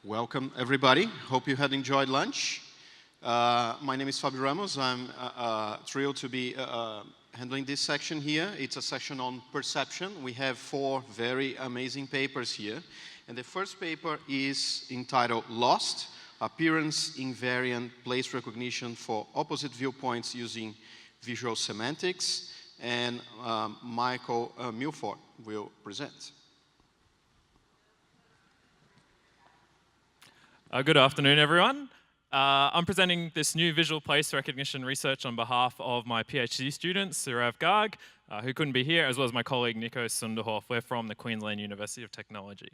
Welcome, everybody. Hope you had enjoyed lunch. My name is Fabio Ramos. I'm thrilled to be handling this section here. It's a section on perception. We have 4 very amazing papers here. And the first paper is entitled Lost, Appearance Invariant Place Recognition for Opposite Viewpoints Using Visual Semantics. And Michael Milford will present. Good afternoon, everyone. I'm presenting this new visual place recognition research on behalf of my PhD student, Surav Garg, who couldn't be here, as well as my colleague, Nico Sunderhoff. We're from the Queensland University of Technology.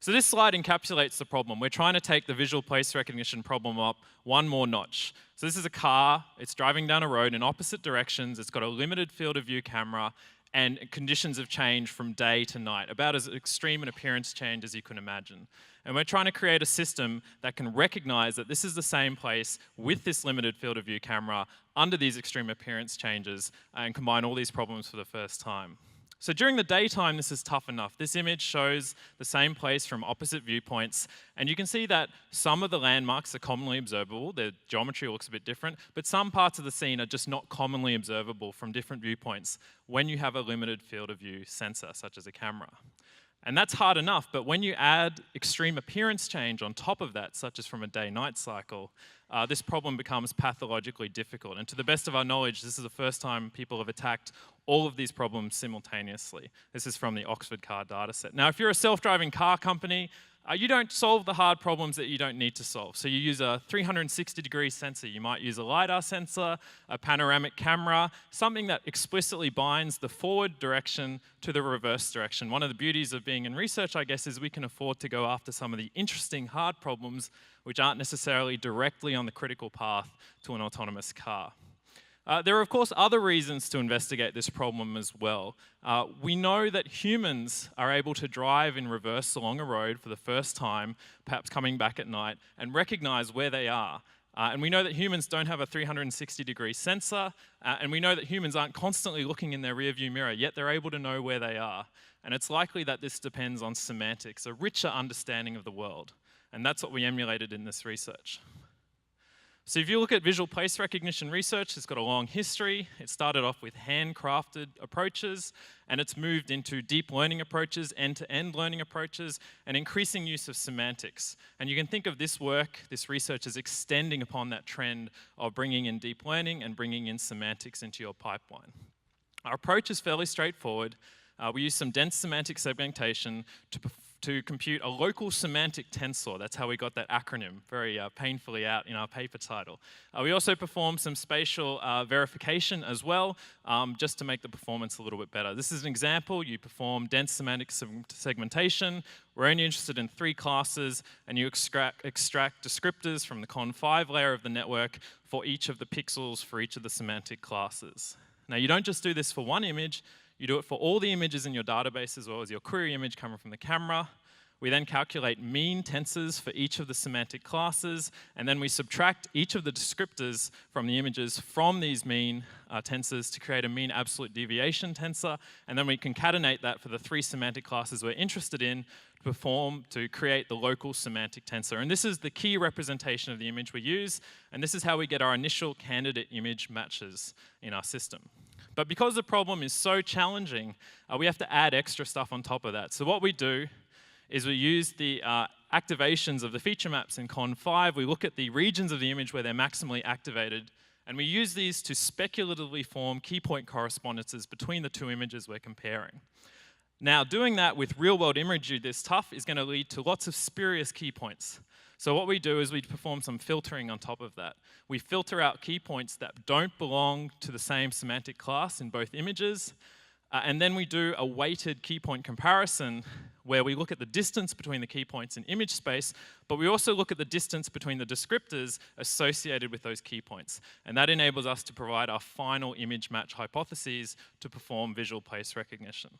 So this slide encapsulates the problem. We're trying to take the visual place recognition problem up one more notch. So this is a car. It's driving down a road in opposite directions. It's got a limited field of view camera, and conditions have changed from day to night, about as extreme an appearance change as you can imagine. And we're trying to create a system that can recognize that this is the same place with this limited field of view camera under these extreme appearance changes and combine all these problems for the first time. So during the daytime, this is tough enough. This image shows the same place from opposite viewpoints, and you can see that some of the landmarks are commonly observable. Their geometry looks a bit different, but some parts of the scene are just not commonly observable from different viewpoints when you have a limited field of view sensor, such as a camera. And that's hard enough, but when you add extreme appearance change on top of that, such as from a day-night cycle, this problem becomes pathologically difficult. And to the best of our knowledge, this is the first time people have attacked all of these problems simultaneously. This is from the Oxford car dataset. Now, if you're a self-driving car company, you don't solve the hard problems that you don't need to solve. So you use a 360-degree sensor. You might use a LiDAR sensor, a panoramic camera, something that explicitly binds the forward direction to the reverse direction. One of the beauties of being in research, I guess, is we can afford to go after some of the interesting hard problems which aren't necessarily directly on the critical path to an autonomous car. There are, of course, other reasons to investigate this problem as well. We know that humans are able to drive in reverse along a road for the first time, perhaps coming back at night, and recognize where they are. And we know that humans don't have a 360-degree sensor, and we know that humans aren't constantly looking in their rearview mirror, yet they're able to know where they are. And it's likely that this depends on semantics, a richer understanding of the world. And that's what we emulated in this research. So if you look at visual place recognition research, it's got a long history. It started off with handcrafted approaches, and it's moved into deep learning approaches, end-to-end learning approaches, and increasing use of semantics. And you can think of this work, this research, as extending upon that trend of bringing in deep learning and bringing in semantics into your pipeline. Our approach is fairly straightforward. We use some dense semantic segmentation to compute a local semantic tensor. That's how we got that acronym very painfully out in our paper title. We also perform some spatial verification as well, just to make the performance a little bit better. This is an example. You perform dense semantic segmentation. We're only interested in 3 classes, and you extract descriptors from the Con5 layer of the network for each of the pixels for each of the semantic classes. Now, you don't just do this for one image. You do it for all the images in your database as well as your query image coming from the camera. We then calculate mean tensors for each of the semantic classes, and then we subtract each of the descriptors from the images from these mean tensors to create a mean absolute deviation tensor, and then we concatenate that for the 3 semantic classes we're interested in to create the local semantic tensor. And this is the key representation of the image we use, and this is how we get our initial candidate image matches in our system. But because the problem is so challenging, we have to add extra stuff on top of that. So what we do is we use the activations of the feature maps in Con5. We look at the regions of the image where they're maximally activated, and we use these to speculatively form key point correspondences between the 2 images we're comparing. Now, doing that with real-world imagery this tough is going to lead to lots of spurious key points. So what we do is we perform some filtering on top of that. We filter out key points that don't belong to the same semantic class in both images, and then we do a weighted key point comparison where we look at the distance between the key points in image space, but we also look at the distance between the descriptors associated with those key points. And that enables us to provide our final image match hypotheses to perform visual place recognition.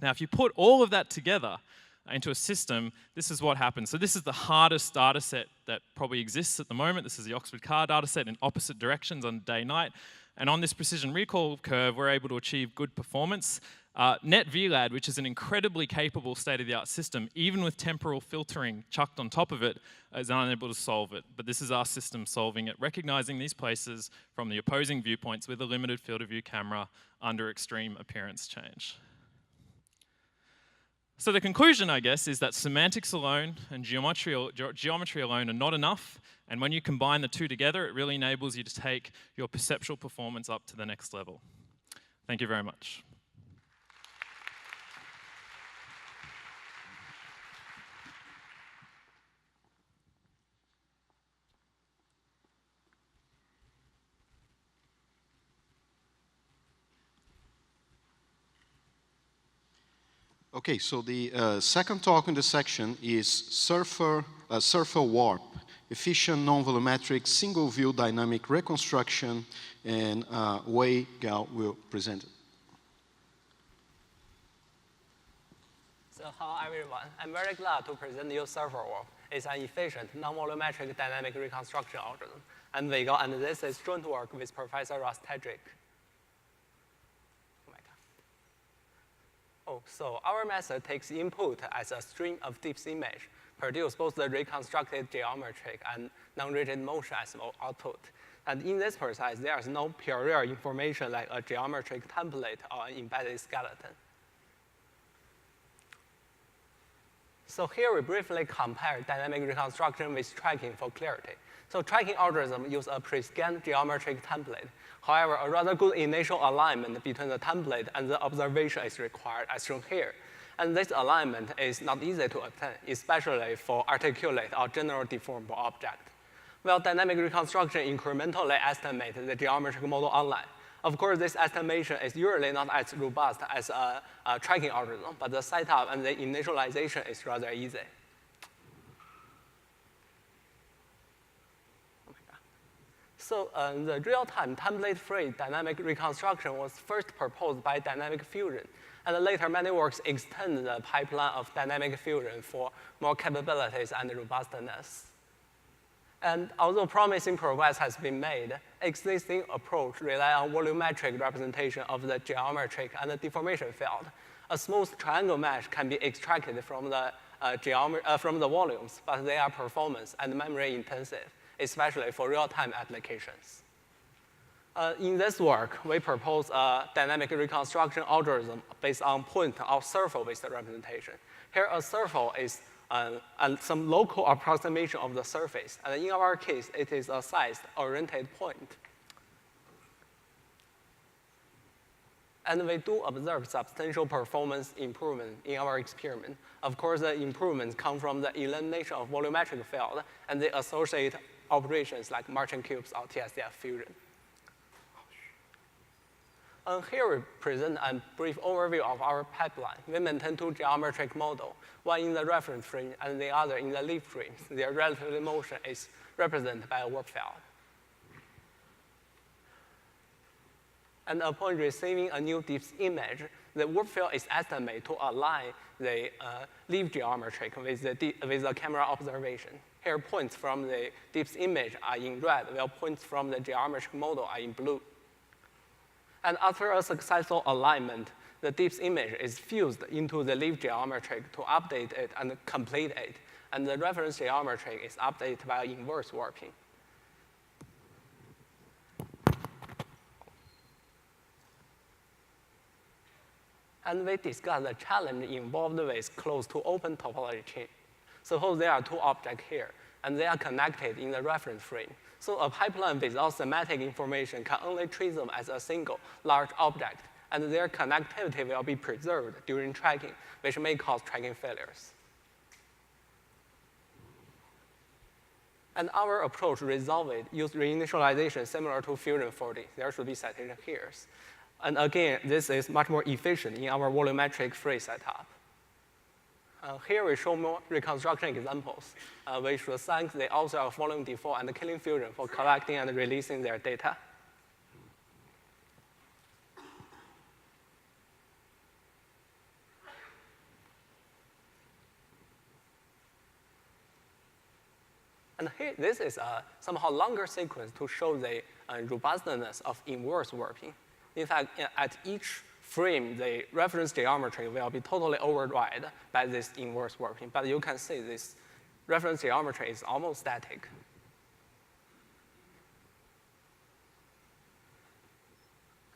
Now, if you put all of that together into a system, this is what happens. So this is the hardest data set that probably exists at the moment. This is the Oxford car data set in opposite directions on day-night. And on this precision recall curve, we're able to achieve good performance. NetVLAD, which is an incredibly capable state-of-the-art system, even with temporal filtering chucked on top of it, is unable to solve it. But this is our system solving it, recognizing these places from the opposing viewpoints with a limited field of view camera under extreme appearance change. So the conclusion, I guess, is that semantics alone and geometry alone are not enough, and when you combine the two together, it really enables you to take your perceptual performance up to the next level. Thank you very much. Okay, so the second talk in the section is surfer warp, efficient non-volumetric single-view dynamic reconstruction, and Wei Gao will present it. So hello everyone, I'm very glad to present you surfer warp. It's an efficient non-volumetric dynamic reconstruction algorithm. I'm Wei Gao, and this is joint work with Professor Ross Tedrick. So our method takes input as a stream of deep image, produce both the reconstructed geometric and non-rigid motion as output. And in this process, there is no prior information like a geometric template or an embedded skeleton. So here we briefly compare dynamic reconstruction with tracking for clarity. So tracking algorithm use a pre-scanned geometric template. However, a rather good initial alignment between the template and the observation is required, as shown here. And this alignment is not easy to obtain, especially for articulate or general deformable objects. While dynamic reconstruction incrementally estimates the geometric model online. Of course, this estimation is usually not as robust as a tracking algorithm, but the setup and the initialization is rather easy. So the real-time template-free dynamic reconstruction was first proposed by Dynamic Fusion, and later many works extend the pipeline of Dynamic Fusion for more capabilities and robustness. And although promising progress has been made, existing approach rely on volumetric representation of the geometric and the deformation field. A smooth triangle mesh can be extracted from the volumes, but they are performance and memory intensive, especially for real-time applications. In this work, we propose a dynamic reconstruction algorithm based on point or circle-based representation. Here, a circle is some local approximation of the surface. And in our case, it is a size-oriented point. And we do observe substantial performance improvement in our experiment. Of course, the improvements come from the elimination of volumetric field and the associated operations like marching cubes or TSDF fusion. Here we present a brief overview of our pipeline. We maintain two geometric models, one in the reference frame and the other in the leaf frame. Their relative motion is represented by a warp field. And upon receiving a new deep image, the warp field is estimated to align the leaf geometric with the camera observation. Here, points from the deep image are in red, while points from the geometric model are in blue. And after a successful alignment, the deep image is fused into the leaf geometric to update it and complete it. And the reference geometric is updated by inverse warping. And we discussed the challenge involved with close to open topology chain. Suppose there are two objects here, and they are connected in the reference frame. So a pipeline without semantic information can only treat them as a single large object, and their connectivity will be preserved during tracking, which may cause tracking failures. And our approach resolved it, used reinitialization similar to Fusion 4D. There should be citation here. And again, this is much more efficient in our volumetric free setup. Here we show more reconstruction examples. We should thank the author of Volume Default and Killing Fusion for collecting and releasing their data. And here, this is a somehow longer sequence to show the robustness of inverse warping. In fact, at each frame, the reference geometry will be totally override by this inverse working. But you can see this reference geometry is almost static.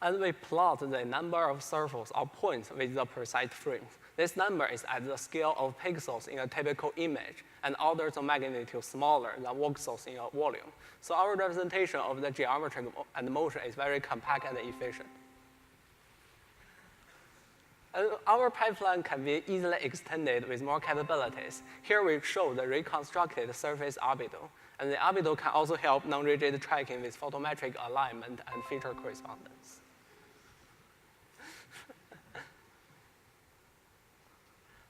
And we plot the number of circles or points with the precise frames. This number is at the scale of pixels in a typical image, and orders of magnitude smaller than voxels in a volume. So our representation of the geometry and motion is very compact and efficient. And our pipeline can be easily extended with more capabilities. Here we show the reconstructed surface orbital. And the orbital can also help non-rigid tracking with photometric alignment and feature correspondence.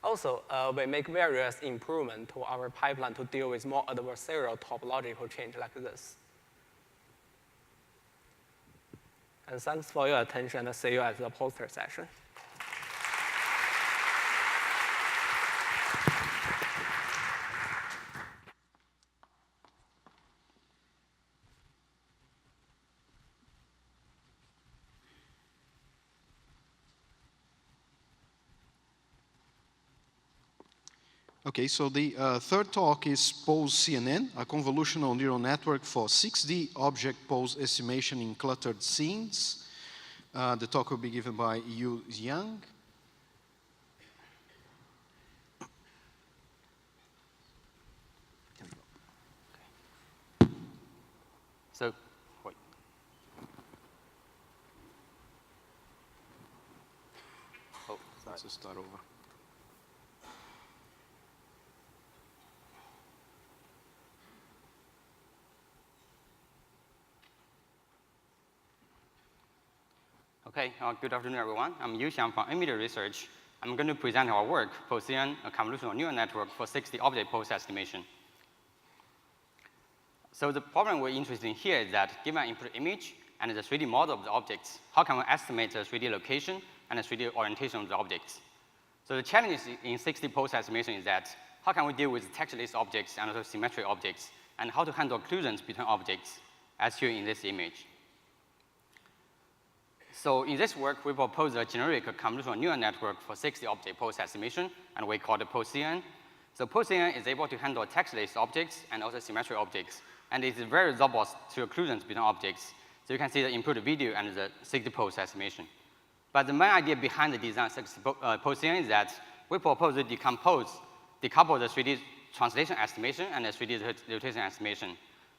Also, we make various improvements to our pipeline to deal with more adversarial topological change like this. And thanks for your attention, and see you at the poster session. Okay, so the third talk is PoseCNN, a convolutional neural network for 6D object pose estimation in cluttered scenes. The talk will be given by Yu Yang. So, wait. Oh, sorry. Let's start over. Okay, good afternoon, everyone. I'm Yu Xiang from Media Research. I'm going to present our work, PoseCNN, a convolutional neural network for 6D object pose estimation. So the problem we're interested in here is that given an input image and the 3D model of the objects, how can we estimate the 3D location and the 3D orientation of the objects? So the challenge in 6D pose estimation is that how can we deal with textless objects and also symmetric objects, and how to handle occlusions between objects, as shown in this image. So in this work, we propose a generic convolutional neural network for 6D object pose estimation, and we call it PoseCNN. So PoseCNN is able to handle textless objects and also symmetric objects, and it is very robust to occlusions between objects. So you can see the input video and the 6D pose estimation. But the main idea behind the design of PoseCNN is that we propose to decouple the 3D translation estimation and the 3D rotation estimation.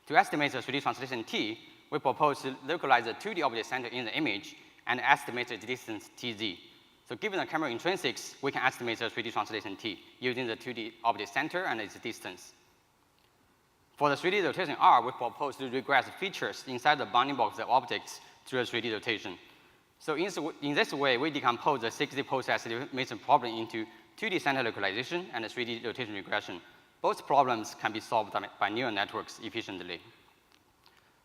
To estimate the 3D translation t, we propose to localize the 2D object center in the image and estimate the distance tz. So given the camera intrinsics, we can estimate the 3D translation t using the 2D object center and its distance. For the 3D rotation R, we propose to regress features inside the bounding box of objects through a 3D rotation. So in this way, we decompose the 6D pose estimation problem into 2D center localization and 3D rotation regression. Both problems can be solved by neural networks efficiently.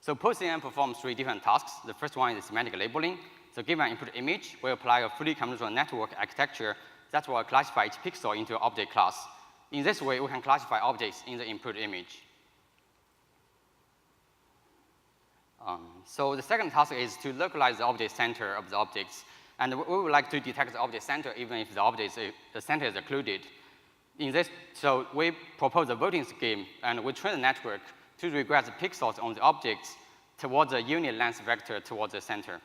So PoseCNN performs 3 different tasks. The first one is semantic labeling. So given an input image, we apply a fully convolutional network architecture that will classify each pixel into an object class. In this way, we can classify objects in the input image. So the second task is to localize the object center of the objects. And we would like to detect the object center even if the center is occluded. So we propose a voting scheme, and we train the network to regress the pixels on the objects towards the unit length vector towards the center.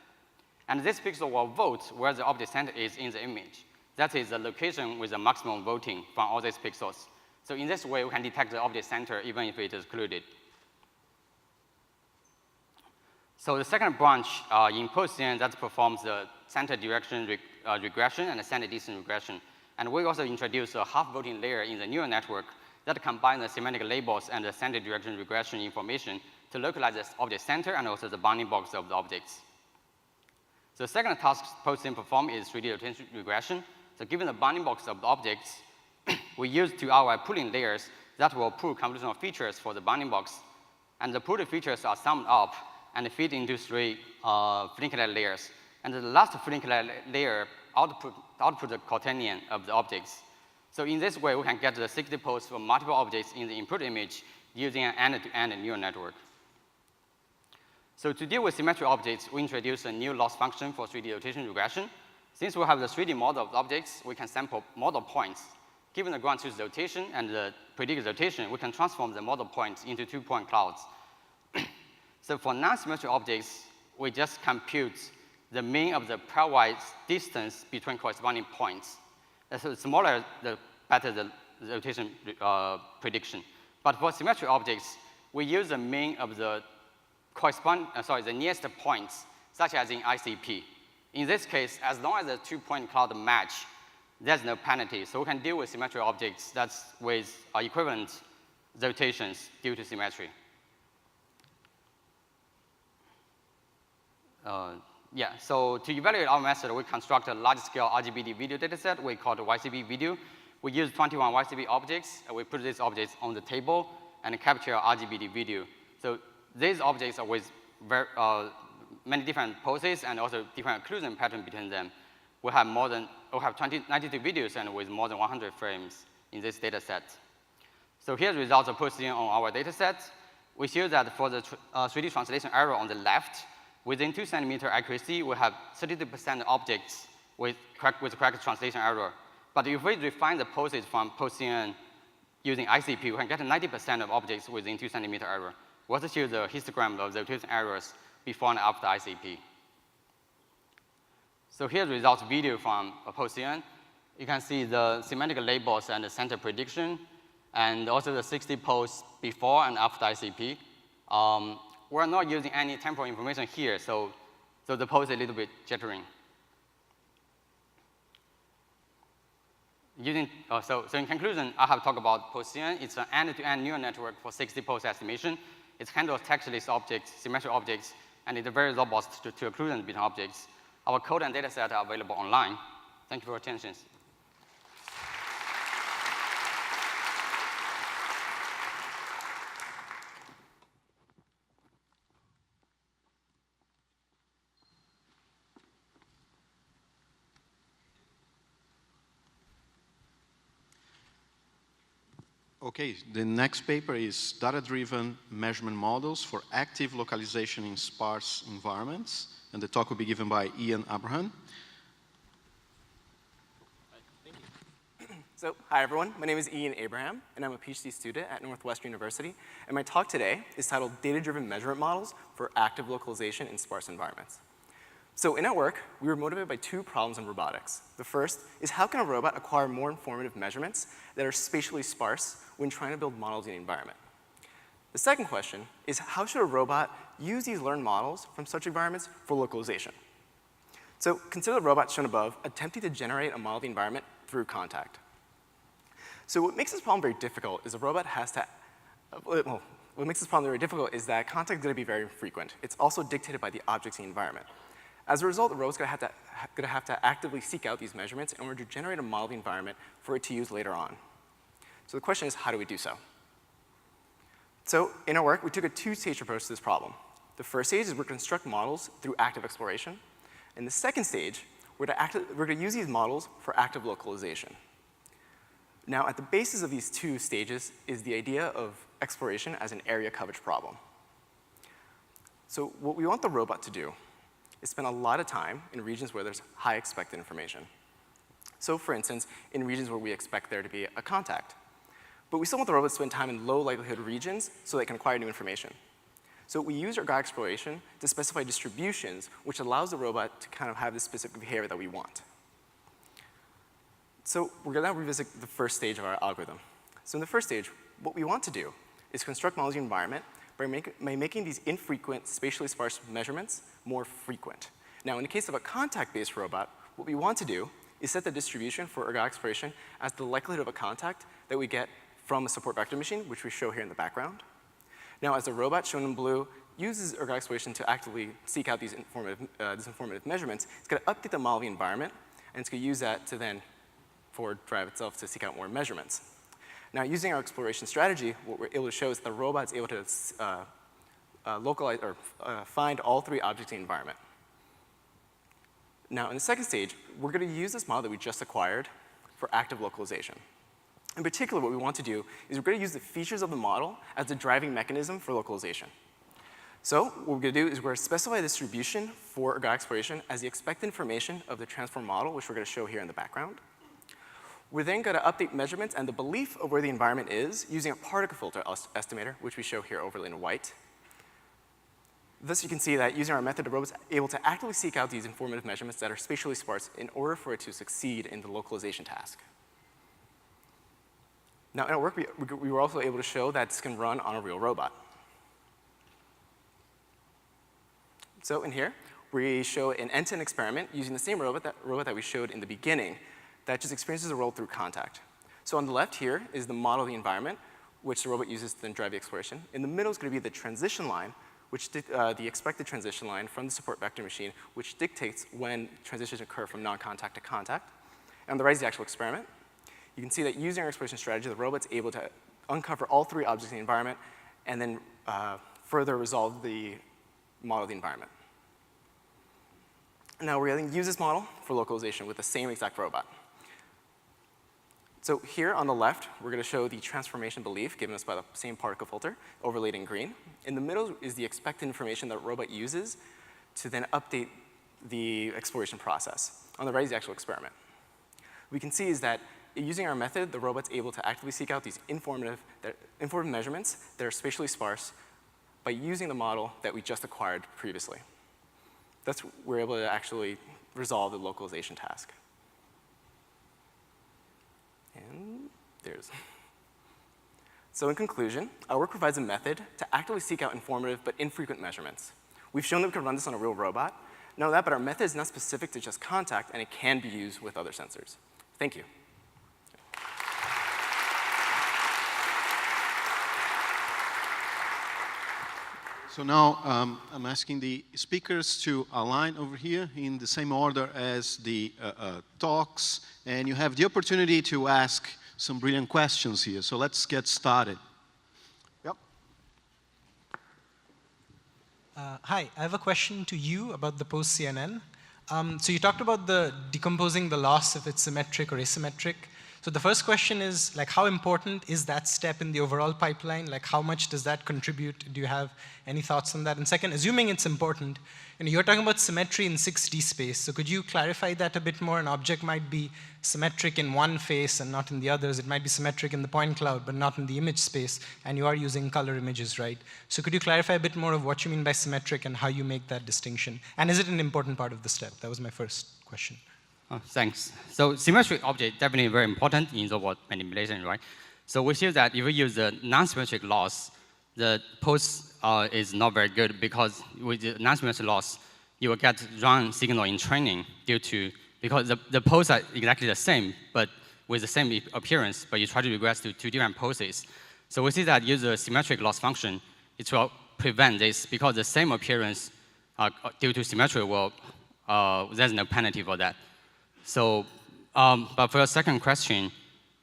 And this pixel will vote where the object center is in the image. That is the location with the maximum voting from all these pixels. So in this way, we can detect the object center even if it is occluded. So the second branch in PoseCNN that performs the center direction regression and the center distance regression. And we also introduce a half voting layer in the neural network that combines the semantic labels and the center direction regression information to localize the object center and also the bounding box of the objects. So the second task PoseCNN performs is 3D rotation regression. So given the bounding box of the objects, we use 2-hour pooling layers that will pool convolutional features for the bounding box. And the pooled features are summed up and fit into 3 Flinkelet layers. And the last Flinkelet layer output the quaternion of the objects. So in this way, we can get the 6D pose for multiple objects in the input image using an end-to-end neural network. So to deal with symmetric objects, we introduce a new loss function for 3D rotation regression. Since we have the 3D model of objects, we can sample model points. Given the ground truth rotation and the predicted rotation, we can transform the model points into 2-point clouds. So for non-symmetric objects, we just compute the mean of the pairwise distance between corresponding points. So the smaller, the better the rotation prediction. But for symmetric objects, we use the mean of the the nearest points, such as in ICP. In this case, as long as the 2-point cloud match, there's no penalty. So we can deal with symmetric objects that's with equivalent rotations due to symmetry. So to evaluate our method, we construct a large-scale RGBD video dataset we call the YCB video. We use 21 YCB objects, and we put these objects on the table and capture RGBD video. So these objects are with many different poses and also different occlusion pattern between them. We have 92 videos and with more than 100 frames in this data set. So here's the results of PoseCNN on our data set. We show that for the 3D translation error on the left, within 2 centimeter accuracy, we have 32% objects with correct translation error. But if we refine the poses from PoseCNN using ICP, we can get 90% of objects within 2 centimeter error. We also show the histogram of the rotation errors before and after ICP. So here's the results video from PoseCNN. You can see the semantic labels and the center prediction, and also the 60 pose before and after ICP. We're not using any temporal information here, so the pose is a little bit jittering. So in conclusion, I have talked about PoseCNN. It's an end-to-end neural network for 60 pose estimation. It handles textless objects, symmetric objects, and it's very robust to occlusion between objects. Our code and data set are available online. Thank you for your attention. Okay, the next paper is data-driven measurement models for active localization in sparse environments, and the talk will be given by Ian Abraham. Thank you. So, hi everyone, my name is Ian Abraham, and I'm a PhD student at Northwestern University, and my talk today is titled Data-Driven Measurement Models for Active Localization in Sparse Environments. So in our work, we were motivated by 2 problems in robotics. The first is how can a robot acquire more informative measurements that are spatially sparse when trying to build models in the environment? The second question is how should a robot use these learned models from such environments for localization? So consider the robot shown above attempting to generate a model of the environment through contact. So what makes this problem very difficult is a robot has to, what makes this problem very difficult is that contact is going to be very infrequent. It's also dictated by the objects in the environment. As a result, the robot's going to have to actively seek out these measurements in order to generate a model of the environment for it to use later on. So the question is, how do we do so? So in our work, we took a 2-stage approach to this problem. The first stage is we're going to construct models through active exploration. And the second stage, we're going to use these models for active localization. Now, at the basis of these 2 stages is the idea of exploration as an area coverage problem. So what we want the robot to do is spend a lot of time in regions where there's high expected information. So for instance, in regions where we expect there to be a contact. But we still want the robot to spend time in low likelihood regions so they can acquire new information. So we use ergodic exploration to specify distributions, which allows the robot to kind of have the specific behavior that we want. So we're going to now revisit the first stage of our algorithm. So in the first stage, what we want to do is construct models of the environment by making these infrequent, spatially sparse measurements more frequent. Now, in the case of a contact-based robot, what we want to do is set the distribution for ergodic exploration as the likelihood of a contact that we get from a support vector machine, which we show here in the background. Now, as the robot, shown in blue, uses ergodic exploration to actively seek out these informative measurements, it's going to update the model of the environment, and it's going to use that to then forward drive itself to seek out more measurements. Now, using our exploration strategy, what we're able to show is that the robot's able to localize or find all 3 objects in the environment. Now, in the second stage, we're going to use this model that we just acquired for active localization. In particular, what we want to do is we're going to use the features of the model as the driving mechanism for localization. So what we're going to do is we're going to specify a distribution for ergodic exploration as the expected information of the transform model, which we're going to show here in the background. We're then going to update measurements and the belief of where the environment is using a particle filter estimator, which we show here overlaid in white. Thus, you can see that using our method, the robot's able to actively seek out these informative measurements that are spatially sparse in order for it to succeed in the localization task. Now, in our work, we were also able to show that this can run on a real robot. So in here, we show an end-to-end experiment using the same robot that we showed in the beginning that just experiences a roll through contact. So on the left here is the model of the environment, which the robot uses to then drive the exploration. In the middle is going to be the transition line, which the expected transition line from the support vector machine, which dictates when transitions occur from non-contact to contact. And on the right is the actual experiment. You can see that using our exploration strategy, the robot's able to uncover all three objects in the environment and then further resolve the model of the environment. Now we're going to use this model for localization with the same exact robot. So here on the left, we're going to show the transformation belief given us by the same particle filter, overlaid in green. In the middle is the expected information that the robot uses to then update the exploration process. On the right is the actual experiment. We can see is that using our method, the robot's able to actively seek out these informative measurements that are spatially sparse by using the model that we just acquired previously. Thus, we're able to actually resolve the localization task. And there's. So in conclusion, our work provides a method to actively seek out informative but infrequent measurements. We've shown that we can run this on a real robot. Not only that, but our method is not specific to just contact, and it can be used with other sensors. Thank you. So now I'm asking the speakers to align over here in the same order as the talks, and you have the opportunity to ask some brilliant questions here. So let's get started. Yep. Hi, I have a question to you about the PoseCNN. So you talked about decomposing the loss if it's symmetric or asymmetric. So the first question is, like, how important is that step in the overall pipeline? Like, how much does that contribute? Do you have any thoughts on that? And second, assuming it's important, you're talking about symmetry in 6D space. So could you clarify that a bit more? An object might be symmetric in one face and not in the others. It might be symmetric in the point cloud, but not in the image space. And you are using color images, right? So could you clarify a bit more of what you mean by symmetric and how you make that distinction? And is it an important part of the step? That was my first question. Oh, thanks. So symmetric object definitely very important in robot manipulation, right? So we see that if you use the non-symmetric loss, the pose is not very good because with the non-symmetric loss, you will get wrong signal in training because the poses are exactly the same, but with the same appearance, but you try to regress to two different poses. So we see that use the symmetric loss function, it will prevent this because the same appearance due to symmetry will, there's no penalty for that. So, but for your second question,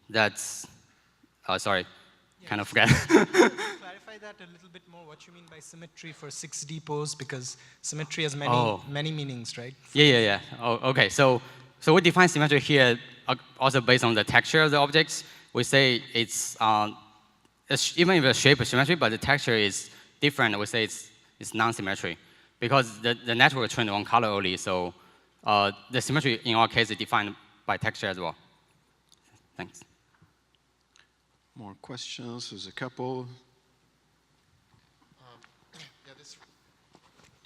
that's, sorry, yeah, kind of forget. Clarify that a little bit more, what you mean by symmetry for 6D pose, because symmetry has many meanings, right? Yeah. Oh, okay, so we define symmetry here also based on the texture of the objects. We say it's, even if the shape is symmetry, but the texture is different, we say it's non-symmetry because the network trained on color only, so the symmetry in our case is defined by texture as well. Thanks. More questions? There's a couple.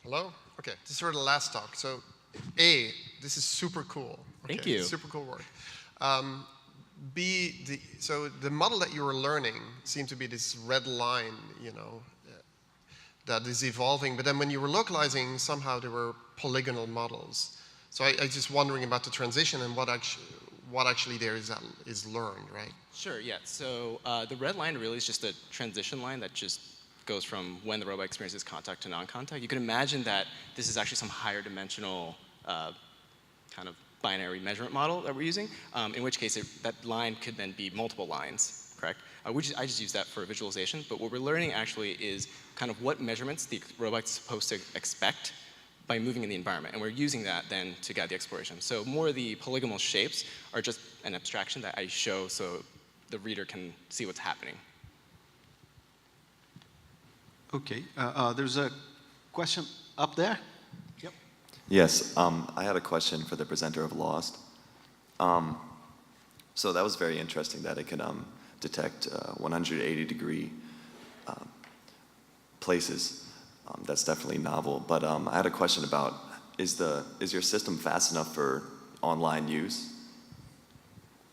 Hello? Okay, this is for the last talk. So, this is super cool. Okay, Thank you. Super cool work. So the model that you were learning seemed to be this red line, that is evolving. But then when you were localizing, somehow there were polygonal models. So I just wondering about the transition and what actually there is learned, right? Sure, yeah. So the red line really is just a transition line that just goes from when the robot experiences contact to non-contact. You can imagine that this is actually some higher dimensional kind of binary measurement model that we're using, in which case that line could then be multiple lines, correct? I just use that for visualization, but what we're learning actually is kind of what measurements the robot's supposed to expect by moving in the environment, and we're using that then to guide the exploration. So more of the polygonal shapes are just an abstraction that I show so the reader can see what's happening. Okay, there's a Question up there? Yep. Yes, I had a question for the presenter of Lost. So that was very interesting that it could detect 180-degree places. That's definitely novel. But I had a question about, is your system fast enough for online use?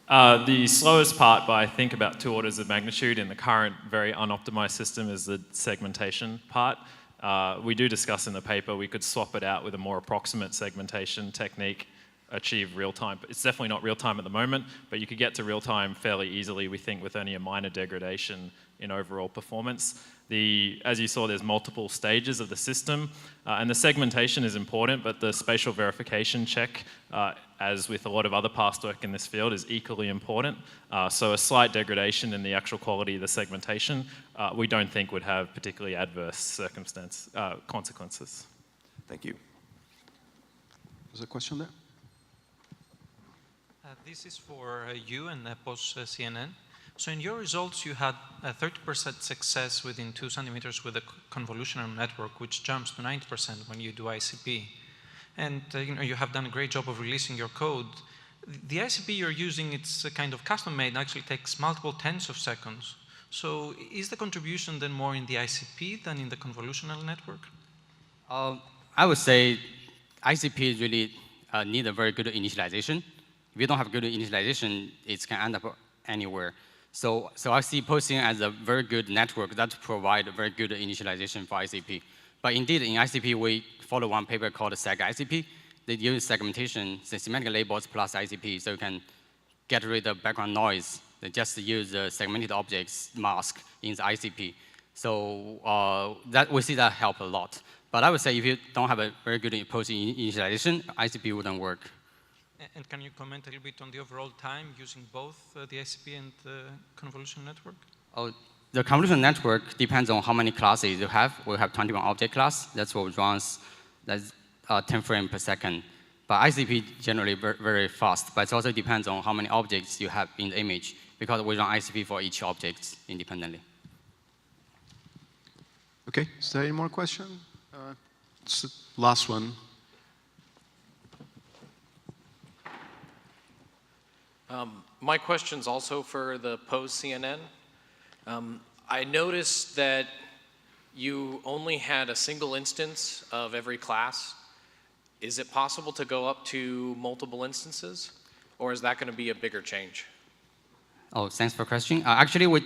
The slowest part by, I think, about 2 orders of magnitude in the current very unoptimized system is the segmentation part. We do discuss in the paper we could swap it out with a more approximate segmentation technique, achieve real time. It's definitely not real time at the moment, but you could get to real time fairly easily, we think, with only a minor degradation in overall performance. As you saw, there's multiple stages of the system, and the segmentation is important, but the spatial verification check, as with a lot of other past work in this field, is equally important. So a slight degradation in the actual quality of the segmentation, we don't think would have particularly adverse consequences. Thank you. There's a question there? This is for you and PoseCNN. So in your results, you had a 30% success within 2 centimeters with a convolutional network, which jumps to 90% when you do ICP. And you have done a great job of releasing your code. The ICP you're using, it's kind of custom-made, actually takes multiple tens of seconds. So is the contribution then more in the ICP than in the convolutional network? I would say ICP really need a very good initialization. If you don't have good initialization, it can end up anywhere. So I see PoseCNN as a very good network that provides a very good initialization for ICP. But indeed, in ICP, we follow one paper called SegICP. They use segmentation, semantic labels plus ICP, so you can get rid of background noise. They just use the segmented objects mask in the ICP. So we see that help a lot. But I would say if you don't have a very good PoseCNN initialization, ICP wouldn't work. And can you comment a little bit on the overall time using both the ICP and the convolutional network? Oh, the convolutional network depends on how many classes you have. We have 21 object class. That's what runs, that's 10 frames per second. But ICP generally very fast, but it also depends on how many objects you have in the image, because we run ICP for each object independently. Okay, is there any more question? Last one. My question's also for the PoseCNN. I noticed that you only had a single instance of every class. Is it possible to go up to multiple instances, or is that going to be a bigger change? Oh, thanks for the question. Actually,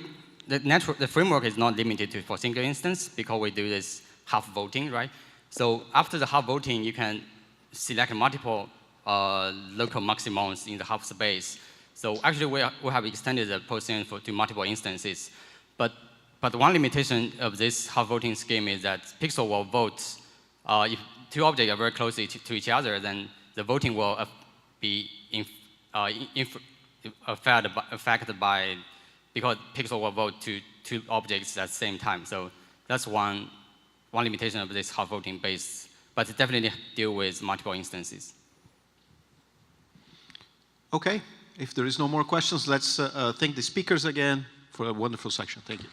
the framework is not limited for single instance because we do this half voting, right? So after the half voting, you can select multiple local maximums in the half space. So actually, we have extended the PoseCNN to multiple instances. But one limitation of this half voting scheme is that Pixel will vote. If 2 objects are very close to each other, then the voting will be affected by, because Pixel will vote to 2 objects at the same time. So that's one limitation of this half voting base. But it definitely deal with multiple instances. Okay. If there is no more questions, let's thank the speakers again for a wonderful section. Thank you.